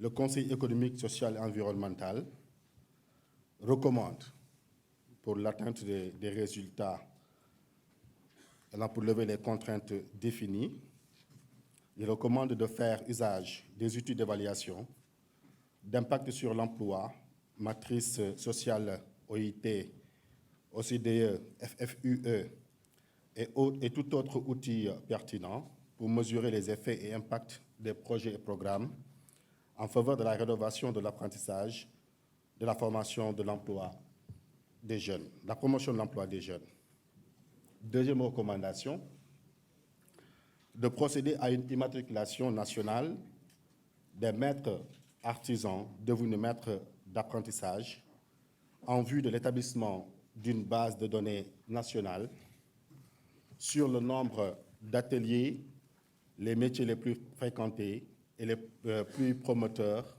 le Conseil économique, social et environnemental recommande, pour l'atteinte des résultats, pour lever les contraintes définies, il recommande de faire usage des outils d'évaluation, d'impact sur l'emploi, matrice sociale OIT, OCDE, FFUE et tout autre outil pertinent pour mesurer les effets et impacts des projets et programmes en faveur de la rénovation de l'apprentissage, de la formation de l'emploi des jeunes, la promotion de l'emploi des jeunes. Deuxième recommandation, de procéder à une immatriculation nationale des maîtres artisans devenus maîtres d'apprentissage en vue de l'établissement d'une base de données nationale sur le nombre d'ateliers, les métiers les plus fréquentés et les plus promoteurs,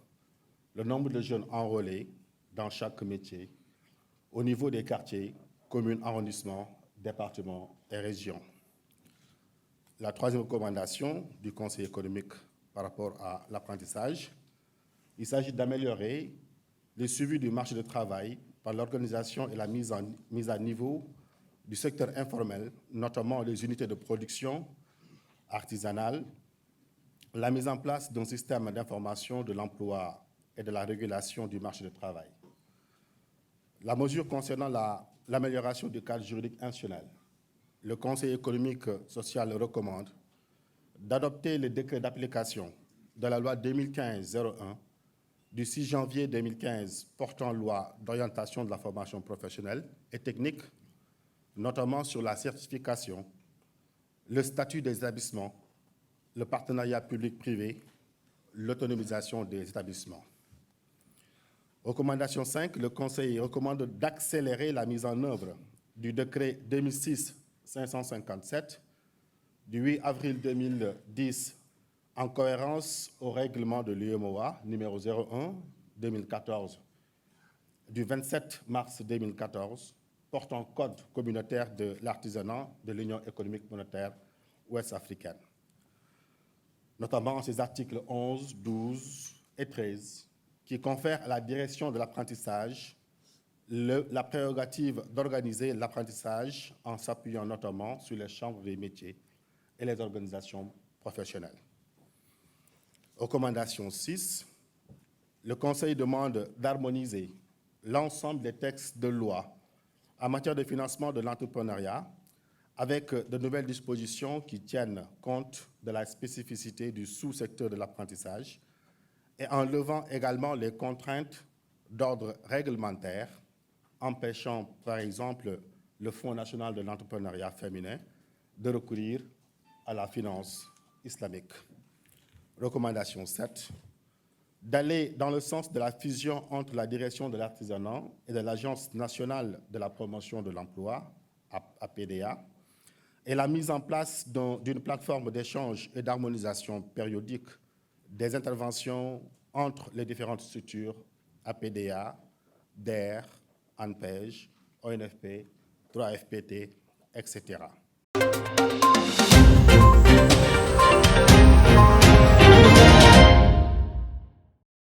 le nombre de jeunes enrôlés dans chaque métier, au niveau des quartiers, communes, arrondissements, départements et régions. La troisième recommandation du Conseil économique par rapport à l'apprentissage, il s'agit d'améliorer le suivi du marché du travail par l'organisation et la mise à niveau du secteur informel, notamment les unités de production artisanale, la mise en place d'un système d'information de l'emploi et de la régulation du marché du travail. La mesure concernant l'amélioration du cadre juridique institutionnel, le Conseil économique social recommande d'adopter le décret d'application de la loi 2015-01 du 6 janvier 2015 portant loi d'orientation de la formation professionnelle et technique, notamment sur la certification, le statut des établissements, le partenariat public-privé, l'autonomisation des établissements. Recommandation 5, le Conseil recommande d'accélérer la mise en œuvre du décret 2006-557 du 8 avril 2010 en cohérence au règlement de l'UEMOA numéro 01-2014 du 27 mars 2014 portant code communautaire de l'artisanat de l'Union économique monétaire ouest-africaine, notamment en ses articles 11, 12 et 13, qui confèrent à la direction de l'apprentissage la prérogative d'organiser l'apprentissage en s'appuyant notamment sur les chambres des métiers et les organisations professionnelles. Recommandation 6, le Conseil demande d'harmoniser l'ensemble des textes de loi en matière de financement de l'entrepreneuriat avec de nouvelles dispositions qui tiennent compte de la spécificité du sous-secteur de l'apprentissage et en levant également les contraintes d'ordre réglementaire, empêchant par exemple le Fonds national de l'entrepreneuriat féminin de recourir à la finance islamique. Recommandation 7, d'aller dans le sens de la fusion entre la direction de l'artisanat et de l'Agence nationale de la promotion de l'emploi, APDA, et la mise en place d'une plateforme d'échange et d'harmonisation périodique des interventions entre les différentes structures APDA, DER, ANPEJ, ONFP, 3FPT, etc.